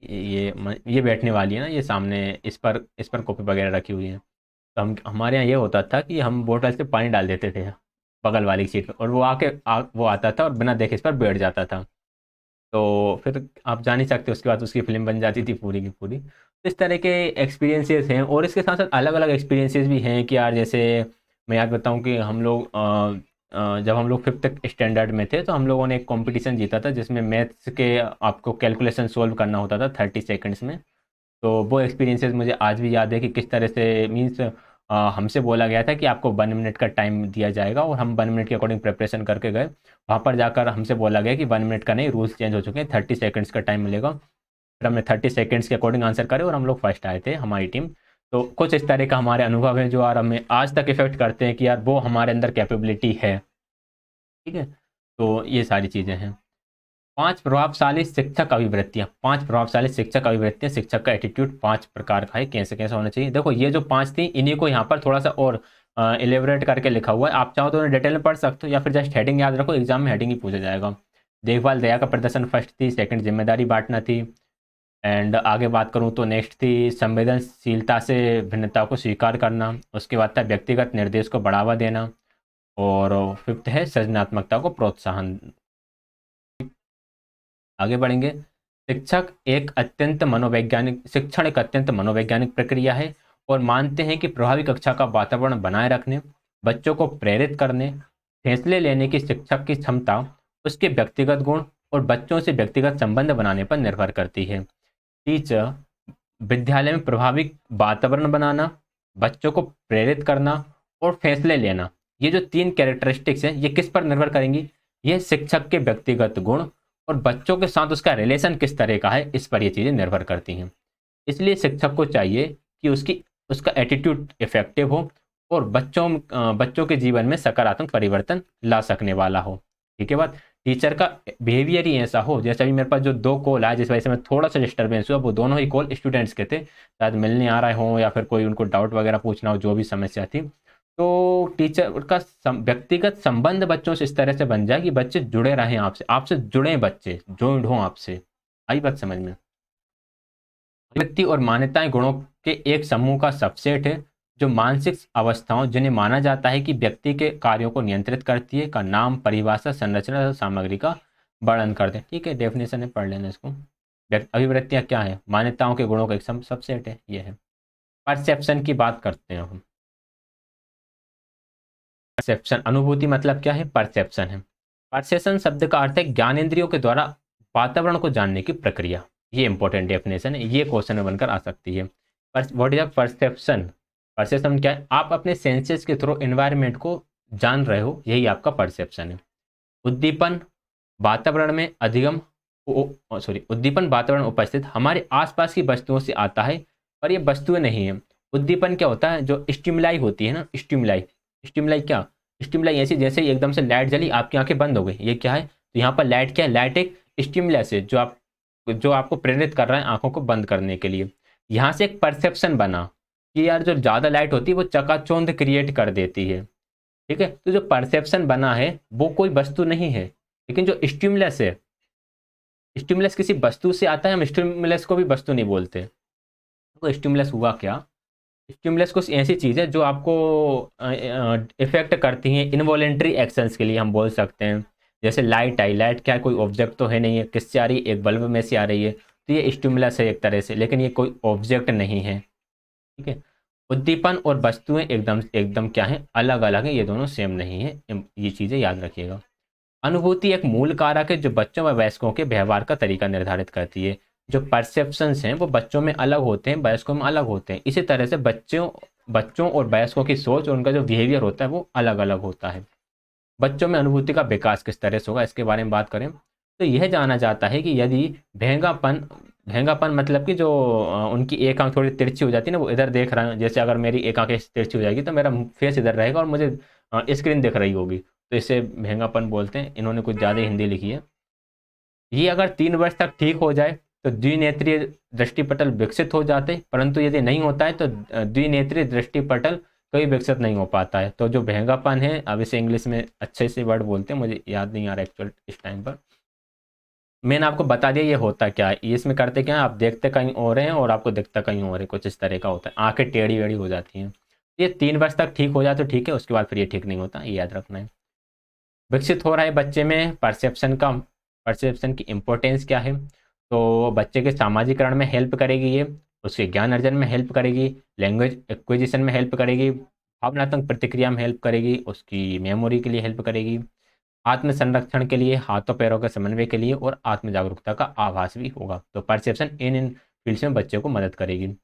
ये बैठने वाली है ना, ये सामने इस पर कॉपी वगैरह रखी हुई है। तो हम हमारे यहाँ ये होता था कि हम बोतल से पानी डाल देते थे बगल वाली सीट पर, और वो वो आता था और बिना देखे इस पर बैठ जाता था। तो फिर आप जान ही सकते हो, उसके बाद उसकी फिल्म बन जाती थी पूरी की पूरी। तो इस तरह के एक्सपीरियंसेस हैं, और इसके साथ साथ अलग अलग एक्सपीरियंसेस भी हैं कि यार जैसे मैं याद बताऊँ कि हम लोग जब हम लोग 5th स्टैंडर्ड में थे तो हम लोगों ने एक कंपटीशन जीता था जिसमें मैथ्स के आपको कैलकुलेशन सोल्व करना होता था 30 सेकंड्स में। तो वो एक्सपीरियंसेस मुझे आज भी याद है कि किस तरह से मीन्स हमसे बोला गया था कि आपको 1 मिनट का टाइम दिया जाएगा और हम 1 मिनट के अकॉर्डिंग प्रिपरेशन करके गए। वहाँ पर जाकर हमसे बोला गया कि 1 मिनट का नहीं, रूल्स चेंज हो चुके हैं, 30 सेकंड्स का टाइम मिलेगा। फिर हमने 30 सेकंड्स के अकॉर्डिंग आंसर करे और हम लोग फर्स्ट आए थे, हमारी टीम। तो कुछ इस तरह का हमारे अनुभव है जो यार हमें आज तक इफेक्ट करते हैं कि यार वो हमारे अंदर कैपेबिलिटी है। ठीक है, तो ये सारी चीज़ें हैं। 5 प्रभावशाली शिक्षक अभिवृत्तियाँ शिक्षक का एटीट्यूड 5 प्रकार का है, कैसे कैसे होना चाहिए। देखो ये जो 5 थी इन्हीं को यहाँ पर थोड़ा सा और एलेबरेट करके लिखा हुआ है। आप चाहो तो उन्हें डिटेल में पढ़ सकते हो या फिर जस्ट हेडिंग याद रखो, एग्जाम में हेडिंग ही पूछा जाएगा। देखभाल दया का प्रदर्शन फर्स्ट थी, सेकंड जिम्मेदारी बांटना थी, एंड आगे बात करूँ तो नेक्स्ट थी संवेदनशीलता से भिन्नता को स्वीकार करना। उसके बाद था व्यक्तिगत निर्देश को बढ़ावा देना, और फिफ्थ है सृजनात्मकता को प्रोत्साहन। आगे बढ़ेंगे। शिक्षण एक अत्यंत मनोवैज्ञानिक प्रक्रिया है और मानते हैं कि प्रभावी कक्षा का वातावरण बनाए रखने, बच्चों को प्रेरित करने, फैसले लेने की शिक्षक की क्षमता उसके व्यक्तिगत गुण और बच्चों से व्यक्तिगत संबंध बनाने पर निर्भर करती है। टीचर विद्यालय में प्रभावी वातावरण बनाना, बच्चों को प्रेरित करना और फैसले लेना, ये जो 3 कैरेक्टरिस्टिक्स हैं ये किस पर निर्भर करेंगी? ये शिक्षक के व्यक्तिगत गुण और बच्चों के साथ उसका रिलेशन किस तरह का है, इस पर ये चीज़ें निर्भर करती हैं। इसलिए शिक्षक को चाहिए कि उसका एटीट्यूड इफेक्टिव हो और बच्चों के जीवन में सकारात्मक परिवर्तन ला सकने वाला हो। ठीक है बात। टीचर का बिहेवियर ही ऐसा हो, जैसे अभी मेरे पास जो 2 कॉल आए जिस वजह से मैं थोड़ा सा डिस्टर्बेंस हुआ, वो दोनों ही कॉल स्टूडेंट्स के थे, शायद मिलने आ रहे हों या फिर कोई उनको डाउट वगैरह पूछना हो, जो भी समस्या थी। तो टीचर का व्यक्तिगत संबंध बच्चों से इस तरह से बन जाए कि बच्चे जुड़े रहें आपसे, आपसे जुड़े बच्चे ज्वाइंट हों आपसे। आई बात समझ में? व्यक्ति और मान्यताएं गुणों के एक समूह का सबसेट है जो मानसिक अवस्थाओं जिन्हें माना जाता है कि व्यक्ति के कार्यों को नियंत्रित करती है का नाम, परिभाषा, संरचना और सामग्री का वर्णन करते हैं। ठीक है, डेफिनेशन है, पढ़ लेना इसको। अभिवृत्तियां क्या है? मान्यताओं के गुणों का एक सबसेट है, ये है। परसेप्शन की बात करते हैं हम। परसेप्शन, अनुभूति मतलब क्या है? परसेप्शन है। परसेप्शन शब्द का अर्थ है ज्ञानेंद्रियों के द्वारा वातावरण को जानने की प्रक्रिया। ये इंपॉर्टेंट डेफिनेशन है, ये क्वेश्चन में बनकर आ सकती है। What is a perception? Perception क्या है? आप अपने सेंसेस के थ्रू एनवायरनमेंट को जान रहे हो, यही आपका परसेप्शन है। उद्दीपन वातावरण में उद्दीपन वातावरण उपस्थित हमारे आसपास की वस्तुओं से आता है, पर ये वस्तुएं नहीं है। उद्दीपन क्या होता है? जो स्टिमुलाई होती है ना, स्टिमुलाई। स्टिमुलाई क्या? स्टिमुलाई ऐसी जैसे ही एकदम से लाइट जली, आपकी आंखें बंद हो गई, ये क्या है? तो यहाँ पर लाइट क्या है? लाइट एक स्टिमुलस है जो आपको प्रेरित कर रहा है आंखों को बंद करने के लिए। यहाँ से एक परसेप्शन बना कि यार जो ज़्यादा लाइट होती है वो चकाचौंध क्रिएट कर देती है। ठीक है, तो जो परसेप्शन बना है वो कोई वस्तु नहीं है, लेकिन जो स्टिमुलस है, स्टिमुलस किसी वस्तु से आता है, हम स्टिमुलस को भी वस्तु नहीं बोलते। तो स्टिमुलस हुआ क्या? स्टिमुलस कुछ ऐसी चीज़ है जो आपको इफेक्ट करती हैं इनवॉलेंट्री एक्शंस के लिए, हम बोल सकते हैं। जैसे लाइट आई, लाइट क्या है? कोई ऑब्जेक्ट तो है नहीं है, किससे आ रही है? एक बल्ब में से आ रही है, तो ये स्टिमुलस है एक तरह से, लेकिन ये कोई ऑब्जेक्ट नहीं है। ठीक है, उद्दीपन और वस्तुएं एकदम एकदम क्या है? अलग अलग है, ये दोनों सेम नहीं है, ये चीज़ें याद रखिएगा। अनुभूति एक मूल कारक है जो बच्चों व वयस्कों के व्यवहार का तरीका निर्धारित करती है। जो परसेप्शंस हैं वो बच्चों में अलग होते हैं, वयस्कों में अलग होते हैं। इसी तरह से बच्चों और वयस्कों की सोच और उनका जो बिहेवियर होता है वो अलग अलग होता है। बच्चों में अनुभूति का विकास किस तरह से होगा, इसके बारे में बात करें तो यह जाना जाता है कि यदि भेंगापन भेंगापन मतलब कि जो उनकी एक आंख थोड़ी तिरछी हो जाती है ना, वो इधर देख रहा है, जैसे अगर मेरी एक आंख तिरछी हो जाएगी तो मेरा फेस इधर रहेगा और मुझे स्क्रीन दिख रही होगी, तो इसे भेंगापन बोलते हैं। इन्होंने कुछ ज़्यादा हिंदी लिखी है। ये अगर 3 वर्ष तक ठीक हो जाए तो द्विनेत्रीय दृष्टिपटल विकसित हो जाते, परंतु यदि नहीं होता है तो द्विनेत्रीय दृष्टिपटल कभी विकसित नहीं हो पाता है। तो जो भेंगापन है, अब इसे इंग्लिश में अच्छे से वर्ड बोलते हैं, मुझे याद नहीं आ रहा एक्चुअल इस टाइम पर। मैंने आपको बता दिया ये होता क्या है। ये इसमें करते क्या है, आप देखते कहीं और हैं और आपको दिखता कहीं और है, कुछ इस तरह का होता है। आंखें टेढ़ी वेढ़ी हो जाती हैं। ये 3 वर्ष तक ठीक हो जाए तो ठीक है, उसके बाद फिर ये ठीक नहीं होता, ये याद रखना है। विकसित हो रहा है बच्चे में परसेप्शन की इम्पोर्टेंस क्या है? तो बच्चे के सामाजिकरण में हेल्प करेगी ये, उसके ज्ञान अर्जन में हेल्प करेगी, लैंग्वेज एक्विजिशन में हेल्प करेगी, भावनात्मक प्रतिक्रिया में हेल्प करेगी, उसकी मेमोरी के लिए हेल्प करेगी, आत्म संरक्षण के लिए, हाथों पैरों के समन्वय के लिए और आत्म जागरूकता का आभास भी होगा। तो परसेप्शन इन फील्ड्स में बच्चे को मदद करेगी।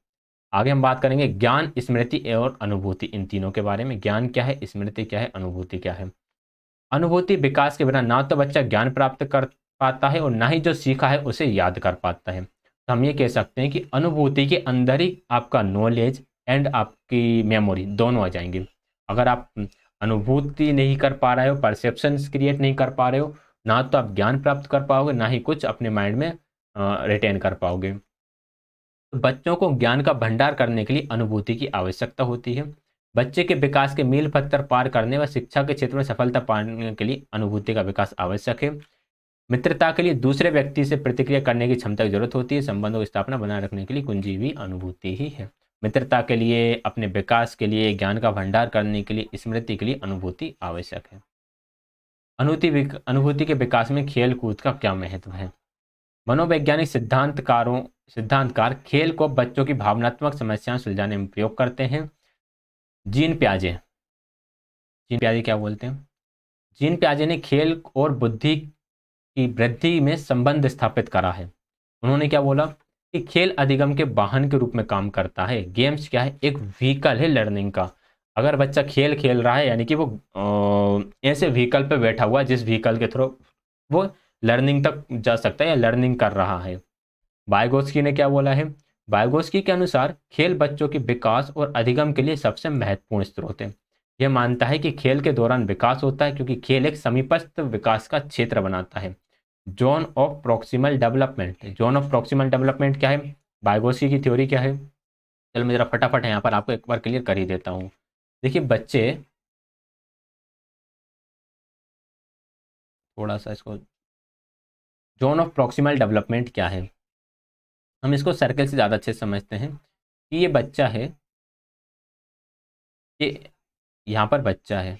आगे हम बात करेंगे ज्ञान, स्मृति और अनुभूति, इन तीनों के बारे में। ज्ञान क्या है, स्मृति क्या है, अनुभूति क्या है। अनुभूति विकास के बिना ना तो बच्चा ज्ञान प्राप्त कर पाता है और ना ही जो सीखा है उसे याद कर पाता है। तो हम ये कह सकते हैं कि अनुभूति के अंदर ही आपका नॉलेज एंड आपकी मेमोरी दोनों आ जाएंगे। अगर आप अनुभूति नहीं कर पा रहे हो, परसेप्शंस क्रिएट नहीं कर पा रहे हो, ना तो आप ज्ञान प्राप्त कर पाओगे, ना ही कुछ अपने माइंड में रिटेन कर पाओगे। तो बच्चों को ज्ञान का भंडार करने के लिए अनुभूति की आवश्यकता होती है। बच्चे के विकास के मील पत्थर पार करने व शिक्षा के क्षेत्र में सफलता पाने के लिए अनुभूति का विकास आवश्यक है। मित्रता के लिए दूसरे व्यक्ति से प्रतिक्रिया करने की क्षमता की जरूरत होती है। संबंधों की स्थापना बनाए रखने के लिए कुंजी भी अनुभूति ही है। मित्रता के लिए, अपने विकास के लिए, ज्ञान का भंडार करने के लिए, स्मृति के लिए अनुभूति आवश्यक है। अनुभूति के विकास में खेल कूद का क्या महत्व है। मनोवैज्ञानिक सिद्धांतकार खेल को बच्चों की भावनात्मक समस्याएं सुलझाने में प्रयोग करते हैं। जीन प्याजे जीन प्याजे क्या बोलते हैं। जीन प्याजे ने खेल और बुद्धि की वृद्धि में संबंध स्थापित करा है। उन्होंने क्या बोला कि खेल अधिगम के वाहन के रूप में काम करता है। गेम्स क्या है, एक व्हीकल है लर्निंग का। अगर बच्चा खेल खेल रहा है यानी कि वो ऐसे व्हीकल पे बैठा हुआ है जिस व्हीकल के थ्रू वो लर्निंग तक जा सकता है या लर्निंग कर रहा है। वाइगोत्स्की ने क्या बोला है। वाइगोत्स्की के अनुसार खेल बच्चों के विकास और अधिगम के लिए सबसे महत्वपूर्ण स्रोत है। यह मानता है कि खेल के दौरान विकास होता है क्योंकि खेल एक समीपस्थ विकास का क्षेत्र बनाता है। Zone of proximal development, zone of proximal development क्या है, वाइगोत्स्की की थ्योरी क्या है। चलो मैं जरा फटाफट यहाँ पर आपको एक बार क्लियर कर ही देता हूँ। देखिए बच्चे, थोड़ा सा इसको, जोन ऑफ प्रॉक्सिमल डेवलपमेंट क्या है, हम इसको सर्कल से ज़्यादा अच्छे से समझते हैं कि ये बच्चा है, ये यहाँ पर बच्चा है,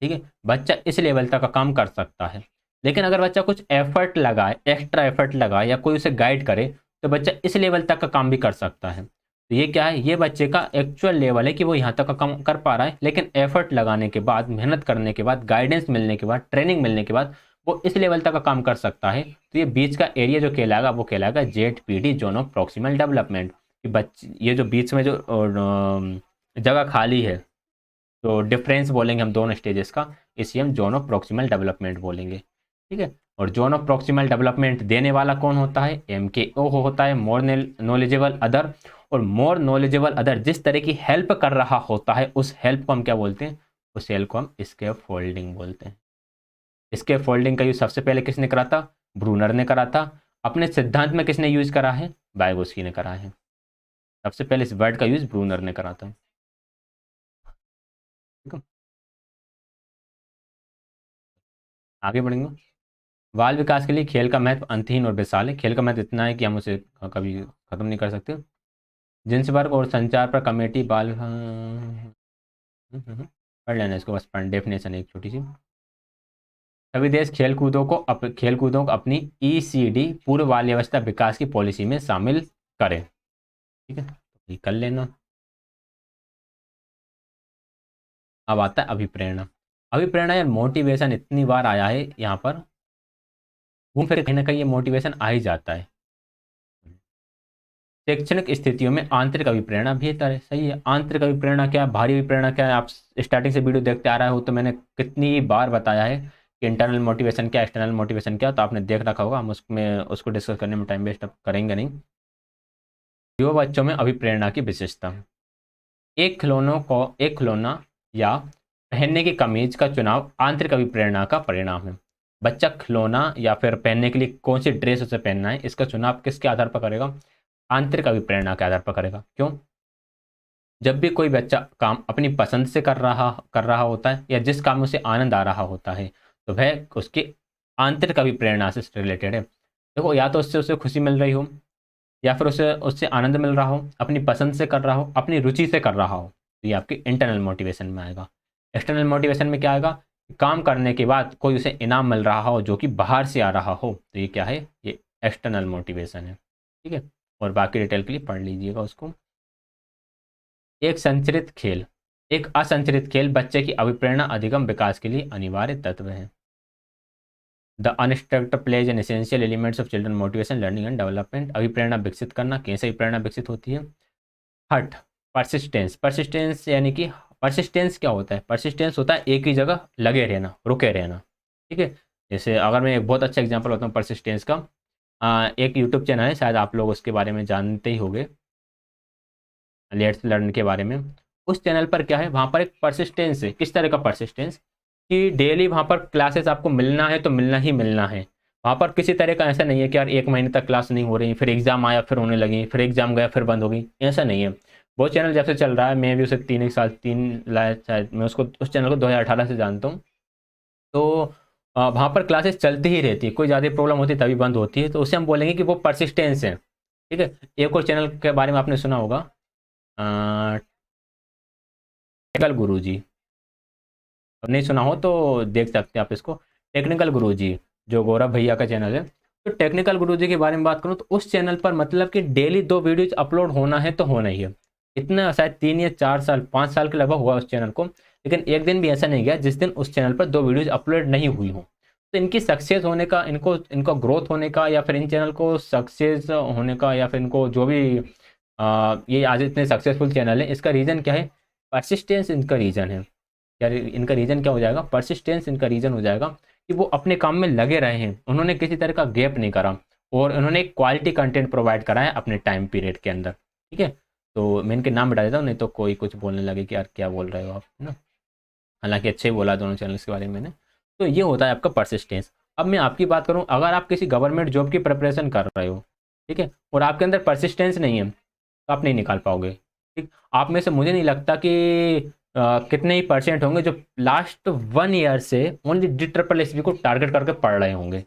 ठीक है। बच्चा इस लेवल तक का काम कर सकता है, लेकिन अगर बच्चा कुछ एफर्ट लगाए, एक्स्ट्रा एफर्ट लगाए या कोई उसे गाइड करे तो बच्चा इस लेवल तक का काम भी कर सकता है। तो ये क्या है, ये बच्चे का एक्चुअल लेवल है कि वो यहाँ तक का काम कर पा रहा है, लेकिन एफर्ट लगाने के बाद, मेहनत करने के बाद, गाइडेंस मिलने के बाद, ट्रेनिंग मिलने के बाद वो इस लेवल तक का काम कर सकता है। तो ये बीच का एरिया जो कहलाएगा वो कहलाएगा ZPD, zone of proximal development. बच्चे, ये जो बीच में जो जगह खाली है, तो डिफरेंस बोलेंगे हम दोनों स्टेजेस का, इसी हम जोन ऑफ प्रॉक्सिमल डेवलपमेंट बोलेंगे, ठीक है। और जोन ऑफ प्रॉक्सिमल डेवलपमेंट देने वाला कौन होता है, MKO होता है, मोर नॉलेजेबल अदर। और मोर नॉलेजेबल अदर जिस तरह की हेल्प कर रहा होता है उस हेल्प को हम क्या बोलते हैं, उस हेल्प को हम स्केप फोल्डिंग बोलते हैं। स्केप फोल्डिंग का यूज सबसे पहले किसने करा था, ब्रूनर ने करा था। अपने सिद्धांत में किसने यूज करा है, वाइगोत्स्की ने करा है। सबसे पहले इस वर्ड का यूज ब्रूनर ने करा था, ठीक है। आगे बढ़ेंगे। बाल विकास के लिए खेल का महत्व अंतहीन और विशाल है। खेल का महत्व इतना है कि हम उसे कभी खत्म नहीं कर सकते। जिन्स वर्ग और संचार पर कमेटी बाल, पढ़ लेना इसको बस, डेफिनेशन एक छोटी सी। सभी देश खेलकूदों को अपनी ECD, पूर्व बाल्यावस्था विकास की पॉलिसी में शामिल करें, ठीक है, तो ये कर लेना। अब आता है अभिप्रेरणा। अभिप्रेरणा या मोटिवेशन इतनी बार आया है यहाँ पर, घूम फिर कहीं ना कहीं ये मोटिवेशन आ ही जाता है। शैक्षणिक स्थितियों में आंतरिक अभिप्रेरणा बेहतर है, सही है। आंतरिक अभिप्रेरणा क्या है, बाहरी अभिप्रेरणा क्या है, आप स्टार्टिंग से वीडियो देखते आ रहे हो तो मैंने कितनी बार बताया है कि इंटरनल मोटिवेशन क्या, एक्सटर्नल मोटिवेशन क्या, तो आपने देख रखा होगा। हम उसमें उसको डिस्कस करने में टाइम वेस्ट करेंगे नहीं। युवा बच्चों में अभिप्रेरणा की विशेषता, एक खिलौना या पहनने की कमीज का चुनाव आंतरिक अभिप्रेरणा का परिणाम है। बच्चा खिलौना या फिर पहनने के लिए कौन सी ड्रेस उसे पहनना है, इसका चुनाव किसके आधार पर करेगा, आंतरिक अभिप्रेरणा के आधार पर करेगा। क्यों, जब भी कोई बच्चा काम अपनी पसंद से कर रहा होता है या जिस काम में उसे आनंद आ रहा होता है तो वह उसकी आंतरिक अभिप्रेरणा से रिलेटेड है। देखो, या तो उससे उसे खुशी मिल रही हो, या फिर उसे उससे आनंद मिल रहा हो, अपनी पसंद से कर रहा हो, अपनी रुचि से कर रहा हो, तो ये आपकी इंटरनल मोटिवेशन में आएगा। एक्सटर्नल मोटिवेशन में क्या आएगा, काम करने के बाद कोई उसे इनाम मिल रहा हो जो कि बाहर से आ रहा हो, तो ये क्या है, ये एक्सटर्नल मोटिवेशन है, ठीक है। और बाकी डिटेल के लिए पढ़ लीजिएगा उसको। एक असंरचित खेल बच्चे की अभिप्रेरणा अधिगम विकास के लिए अनिवार्य तत्व है। The unstructured plays an essential elements of children motivation learning and development. अभिप्रेरणा विकसित करना, कैसे अभिप्रेरणा विकसित होती है? हट, परसिस्टेंस। परसिस्टेंस यानी कि परसिस्टेंस क्या होता है? परसिस्टेंस होता है एक ही जगह लगे रहना, रुके रहना। ठीक है, जैसे अगर मैं एक बहुत अच्छा एग्जांपल बताऊँ परसिस्टेंस का, एक यूट्यूब चैनल है, शायद आप लोग उसके बारे में जानते ही होंगे, लेट्स लर्न के बारे में। उस चैनल पर क्या है, वहाँ पर एक परसिस्टेंस है। किस तरह का परसिस्टेंस? कि डेली वहाँ पर क्लासेस आपको मिलना है तो मिलना ही मिलना है। वहाँ पर किसी तरह का ऐसा नहीं है कि यार एक महीने तक क्लास नहीं हो रही, फिर एग्जाम आया फिर होने लगी, फिर एग्जाम गया फिर बंद हो गई, ऐसा नहीं है। वो चैनल जब से चल रहा है, मैं भी उसे 3 एक साल, तीन शायद मैं उसको उस चैनल को 2018 से जानता हूँ। तो वहाँ पर क्लासेस चलती ही रहती है, कोई ज़्यादा प्रॉब्लम होती है तभी बंद होती है, तो उसे हम बोलेंगे कि वो परसिस्टेंस है। ठीक है, एक और चैनल के बारे में आपने सुना होगा, टेक्निकल गुरुजी। अब नहीं सुना हो तो देख सकते हैं आप इसको, टेक्निकल गुरुजी, जो गौरव भैया का चैनल है। तो टेक्निकल गुरुजी के बारे में बात करूँ तो उस चैनल पर मतलब कि डेली 2 वीडियोज अपलोड होना है तो होना ही है। इतना शायद 3 या 4 साल 5 साल के लगभग हुआ उस चैनल को, लेकिन एक दिन भी ऐसा नहीं गया जिस दिन उस चैनल पर 2 वीडियोज अपलोड नहीं हुई हो। तो इनकी सक्सेस होने का, इनको ग्रोथ होने का, या फिर इन चैनल को सक्सेस होने का, या फिर इनको जो भी ये आज इतने सक्सेसफुल चैनल है, इसका रीज़न क्या है? परसिस्टेंस इनका रीज़न है। यार इनका रीज़न क्या हो जाएगा? परसिस्टेंस इनका रीज़न हो जाएगा कि वो अपने काम में लगे रहे हैं, उन्होंने किसी तरह का गैप नहीं करा, और उन्होंने एक क्वालिटी कंटेंट प्रोवाइड करा है अपने टाइम पीरियड के अंदर। ठीक है, तो मैं इनके नाम बता देता हूँ, नहीं तो कोई कुछ बोलने लगे कि यार क्या बोल रहे हो आप, है ना। हालांकि अच्छे ही बोला दोनों चैनल्स के बारे में मैंने। तो ये होता है आपका परसिस्टेंस। अब मैं आपकी बात करूँ, अगर आप किसी गवर्नमेंट जॉब की प्रिपरेशन कर रहे हो, ठीक है, और आपके अंदर परसिस्टेंस नहीं है, तो आप नहीं निकाल पाओगे। ठीक, आप में से मुझे नहीं लगता कि कितने ही परसेंट होंगे जो लास्ट 1 ईयर से ओनली DSSB को टारगेट करके पढ़ रहे होंगे,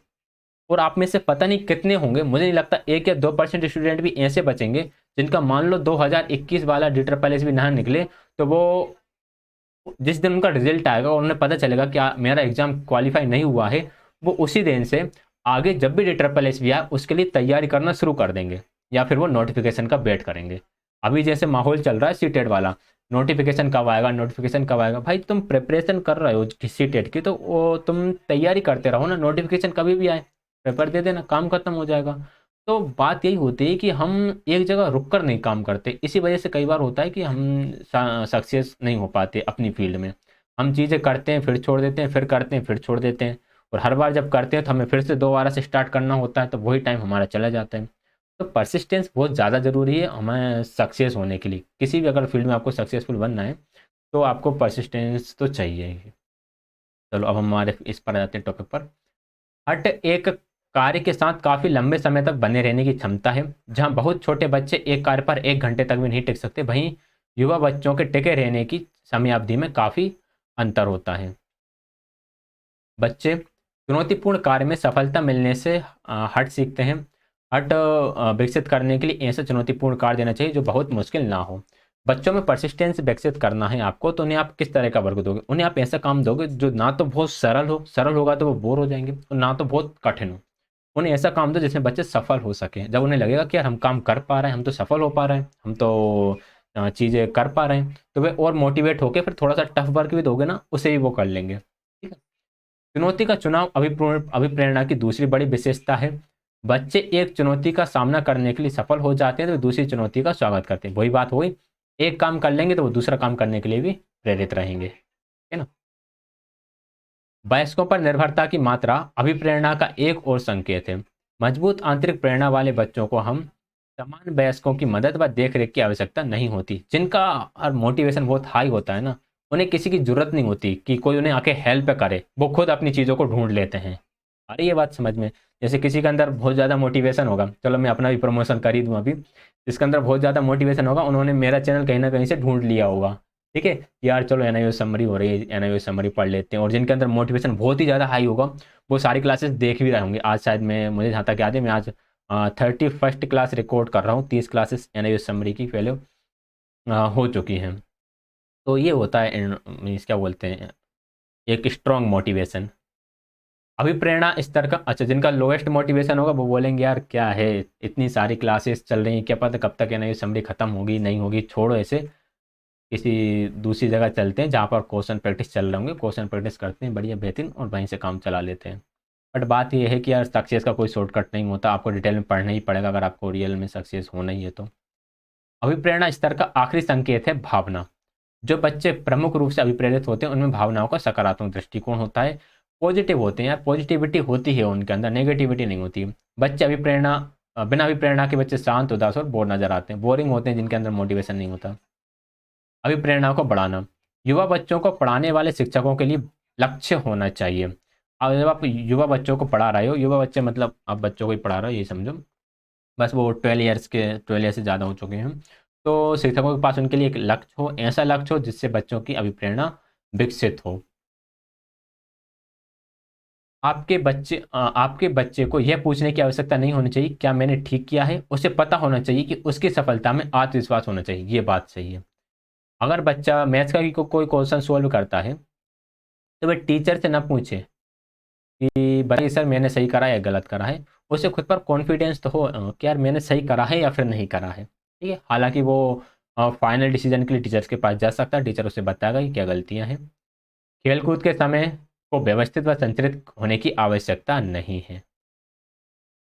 और आप में से पता नहीं कितने होंगे, मुझे नहीं लगता 1 या 2% स्टूडेंट भी ऐसे बचेंगे जिनका मान लो 2021 वाला DSSB ना निकले, तो वो जिस दिन उनका रिजल्ट आएगा और उन्हें पता चलेगा कि मेरा एग्जाम क्वालिफाई नहीं हुआ है, वो उसी दिन से आगे जब भी DSSB आए उसके लिए तैयारी करना शुरू कर देंगे, या फिर वो नोटिफिकेशन का वेट करेंगे। अभी जैसे माहौल चल रहा है सीटेट वाला, नोटिफिकेशन कब आएगा, नोटिफिकेशन कब आएगा। भाई तुम प्रिपरेशन कर रहे हो सीटेट की, तो वो तुम तैयारी करते रहो ना, नोटिफिकेशन कभी भी आए पेपर दे देना, काम खत्म हो जाएगा। तो बात यही होती है कि हम एक जगह रुक कर नहीं काम करते, इसी वजह से कई बार होता है कि हम सक्सेस नहीं हो पाते अपनी फील्ड में। हम चीज़ें करते हैं फिर छोड़ देते हैं, फिर करते हैं फिर छोड़ देते हैं, और हर बार जब करते हैं तो हमें फिर से दोबारा से स्टार्ट करना होता है, तो वही टाइम हमारा चला जाता है। तो परसिस्टेंस बहुत ज़्यादा ज़रूरी है हमें सक्सेस होने के लिए। किसी भी अगर फील्ड में आपको सक्सेसफुल बनना है तो आपको परसिस्टेंस तो चाहिए ही। चलो अब हमारे इस पर आ जाते हैं टॉपिक पर। हट एक कार्य के साथ काफ़ी लंबे समय तक बने रहने की क्षमता है। जहां बहुत छोटे बच्चे एक कार्य पर 1 घंटे तक भी नहीं टिक सकते, वहीं युवा बच्चों के टिके रहने की समयावधि में काफ़ी अंतर होता है। बच्चे चुनौतीपूर्ण कार्य में सफलता मिलने से हट सीखते हैं। हट विकसित करने के लिए ऐसा चुनौतीपूर्ण कार्य देना चाहिए जो बहुत मुश्किल ना हो। बच्चों में परसिस्टेंस विकसित करना है आपको, तो उन्हें आप किस तरह का वर्क दोगे? उन्हें आप ऐसा काम दोगे जो ना तो बहुत सरल हो, सरल होगा तो वो बोर हो जाएंगे, और ना तो बहुत कठिन हो। उन्हें ऐसा काम दो जिसमें बच्चे सफल हो सकें, जब उन्हें लगेगा कि यार हम काम कर पा रहे हैं, हम तो सफल हो पा रहे हैं, हम तो चीज़ें कर पा रहे हैं, तो वे और मोटिवेट होकर फिर थोड़ा सा टफ वर्क भी दोगे ना, उसे भी वो कर लेंगे। ठीक है, चुनौती का चुनाव अभिप्रेरणा की दूसरी बड़ी विशेषता है। बच्चे एक चुनौती का सामना करने के लिए सफल हो जाते हैं तो दूसरी चुनौती का स्वागत करते हैं। वही बात हुई, एक काम कर लेंगे तो वो दूसरा काम करने के लिए भी प्रेरित रहेंगे, है ना। वयस्कों पर निर्भरता की मात्रा अभिप्रेरणा का एक और संकेत है। मजबूत आंतरिक प्रेरणा वाले बच्चों को हम समान वयस्कों की मदद व देखरेख की आवश्यकता नहीं होती। जिनका मोटिवेशन बहुत हाई होता है ना, उन्हें किसी की जरूरत नहीं होती कि कोई उन्हें आके हेल्प करे, वो खुद अपनी चीज़ों को ढूंढ लेते हैं। अरे ये बात समझ में, जैसे किसी के अंदर बहुत ज़्यादा मोटिवेशन होगा, चलो मैं अपना भी प्रमोशन कर ही दूँ अभी, जिसके अंदर बहुत ज़्यादा मोटिवेशन होगा, उन्होंने मेरा चैनल कहीं ना कहीं से ढूंढ लिया होगा। ठीक है, यार चलो एनआईओ समरी हो रही है, एनआईओ समरी पढ़ लेते हैं, और जिनके अंदर मोटिवेशन बहुत ही ज़्यादा हाई होगा वो सारी क्लासेस देख भी रहे होंगे। आज शायद मैं, मुझे जहाँ तक याद है, मैं आज 31st क्लास रिकॉर्ड कर रहा हूँ, 30 क्लासेस एनआईओ समरी की पहले हो चुकी हैं। तो ये होता है मीन्स क्या बोलते हैं, एक स्ट्रॉन्ग मोटिवेशन। अभिप्रेरणा स्तर का, अच्छा, जिनका लोएस्ट मोटिवेशन होगा वो बोलेंगे यार क्या है, इतनी सारी क्लासेस चल रही हैं, क्या पता कब तक एनआईओ समरी खत्म होगी नहीं होगी, छोड़ो ऐसे। किसी दूसरी जगह चलते हैं जहाँ पर क्वेश्चन प्रैक्टिस चल रहे होंगे, क्वेश्चन प्रैक्टिस करते हैं बढ़िया बेहतरीन और वहीं से काम चला लेते हैं। बट बात ये है कि यार सक्सेस का कोई शॉर्टकट नहीं होता, आपको डिटेल में पढ़ना ही पड़ेगा अगर आपको रियल में सक्सेस होना ही है तो। अभिप्रेरणा स्तर का आखिरी संकेत है भावना। जो बच्चे प्रमुख रूप से अभिप्रेरित होते हैं उनमें भावनाओं का सकारात्मक दृष्टिकोण होता है, पॉजिटिव होते हैं यार, पॉजिटिविटी होती है उनके अंदर, नेगेटिविटी नहीं होती। बच्चे अभिप्रेरणा बिना अभिप्रेरणा के बच्चे शांत, उदास और बोर नजर आते हैं, बोरिंग होते हैं जिनके अंदर मोटिवेशन नहीं होता। अभिप्रेरणा को बढ़ाना, युवा बच्चों को पढ़ाने वाले शिक्षकों के लिए लक्ष्य होना चाहिए। अब जब आप युवा बच्चों को पढ़ा रहे हो, युवा बच्चे मतलब आप बच्चों को ही पढ़ा रहे हो ये समझो, बस वो 12 ईयर से ज़्यादा हो चुके हैं, तो शिक्षकों के पास उनके लिए एक लक्ष्य हो, ऐसा लक्ष्य हो जिससे बच्चों की अभिप्रेरणा विकसित हो। आपके बच्चे को यह पूछने की आवश्यकता नहीं होनी चाहिए क्या मैंने ठीक किया है, उसे पता होना चाहिए कि उसकी सफलता में आत्मविश्वास होना चाहिए। ये बात सही है। अगर बच्चा मैथ्स का कोई क्वेश्चन सोल्व करता है तो वह टीचर से ना पूछे कि भाई सर मैंने सही करा है या गलत करा है, उसे खुद पर कॉन्फिडेंस तो हो कि यार मैंने सही करा है या फिर नहीं करा है। ठीक है, हालांकि वो फाइनल डिसीजन के लिए टीचर्स के पास जा सकता है, टीचर उसे बताएगा कि क्या गलतियां हैं। खेलकूद के समय को व्यवस्थित व संचरित होने की आवश्यकता नहीं है।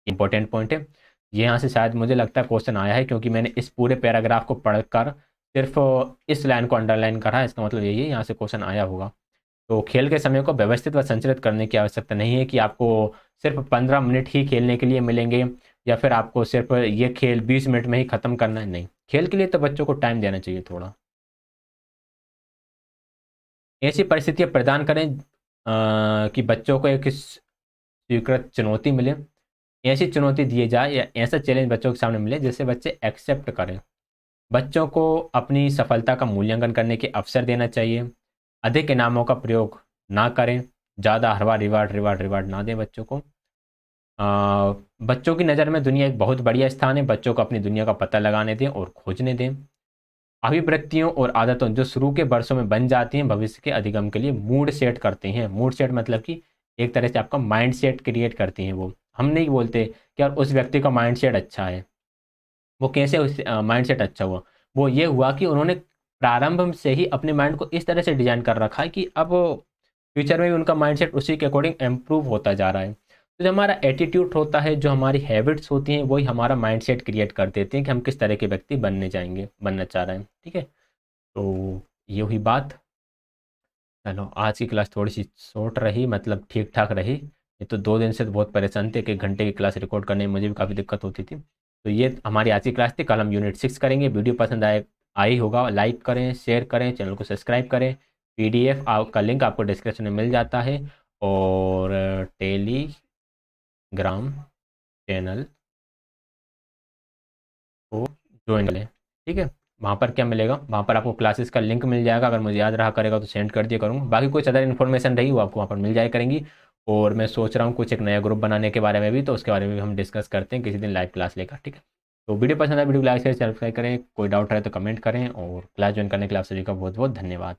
इंपॉर्टेंट पॉइंट है ये, यहाँ से शायद मुझे लगता है क्वेश्चन आया है, क्योंकि मैंने इस पूरे पैराग्राफ को पढ़कर सिर्फ इस लाइन को अंडरलाइन करा है, इसका मतलब यही है यहाँ से क्वेश्चन आया होगा। तो खेल के समय को व्यवस्थित व संचलित करने की आवश्यकता नहीं है कि आपको सिर्फ 15 मिनट ही खेलने के लिए मिलेंगे या फिर आपको सिर्फ ये खेल 20 मिनट में ही ख़त्म करना है, नहीं। खेल के लिए तो बच्चों को टाइम देना चाहिए थोड़ा। ऐसी परिस्थितियाँ प्रदान करें कि बच्चों को एक स्वीकृत चुनौती मिले, ऐसी चुनौती दिए जाए या ऐसा चैलेंज बच्चों के सामने मिले जिससे बच्चे एक्सेप्ट करें। बच्चों को अपनी सफलता का मूल्यांकन करने के अवसर देना चाहिए। अधिक इनामों का प्रयोग ना करें, ज़्यादा हर बार रिवार्ड रिवार्ड रिवार्ड ना दें बच्चों को। बच्चों की नज़र में दुनिया एक बहुत बढ़िया स्थान है, बच्चों को अपनी दुनिया का पता लगाने दें और खोजने दें। अभिवृत्तियों और आदतों जो शुरू के वर्षों में बन जाती हैं भविष्य के अधिगम के लिए मूड सेट करते हैं। मूड सेट मतलब कि एक तरह से आपका माइंड सेट क्रिएट करती हैं वो। हम नहीं बोलते कि यार उस व्यक्ति का माइंड सेट अच्छा है, वो कैसे उस माइंड सेट अच्छा हुआ, वो ये हुआ कि उन्होंने प्रारंभ से ही अपने माइंड को इस तरह से डिजाइन कर रखा है कि अब फ्यूचर में भी उनका माइंड सेट उसी के अकॉर्डिंग इम्प्रूव होता जा रहा है। तो जो हमारा एटीट्यूड होता है, जो हमारी हैबिट्स होती हैं, वही हमारा माइंड सेट क्रिएट कर देते हैं कि हम किस तरह के व्यक्ति बनना चाह रहे हैं। ठीक है, तो ये हुई बात। चलो आज की क्लास थोड़ी सी शॉर्ट रही, मतलब ठीक ठाक रही। ये तो 2 दिन से तो बहुत परेशान थे, 1 घंटे की क्लास रिकॉर्ड करने में मुझे भी काफ़ी दिक्कत होती थी। तो ये हमारी आज की क्लास थी, कल हम यूनिट 6 करेंगे। वीडियो पसंद आई होगा, लाइक करें, शेयर करें, चैनल को सब्सक्राइब करें। पीडीएफ का लिंक आपको डिस्क्रिप्शन में मिल जाता है, और टेलीग्राम चैनल को ज्वाइन करें। ठीक है, वहाँ पर क्या मिलेगा, वहाँ पर आपको क्लासेस का लिंक मिल जाएगा, अगर मुझे याद रहा करेगा तो सेंड कर दिया करूँगा। बाकी कुछ अदर इन्फॉर्मेशन रही वो आपको वहाँ पर मिल जाए करेंगी। और मैं सोच रहा हूँ कुछ एक नया ग्रुप बनाने के बारे में भी, तो उसके बारे में भी हम डिस्कस करते हैं किसी दिन लाइव क्लास लेकर। ठीक है, तो वीडियो पसंद है वीडियो को लाइक शेयर सब्सक्राइब करें, कोई डाउट रहे तो कमेंट करें, और क्लास ज्वाइन करने के लिए आप सभी का बहुत बहुत धन्यवाद।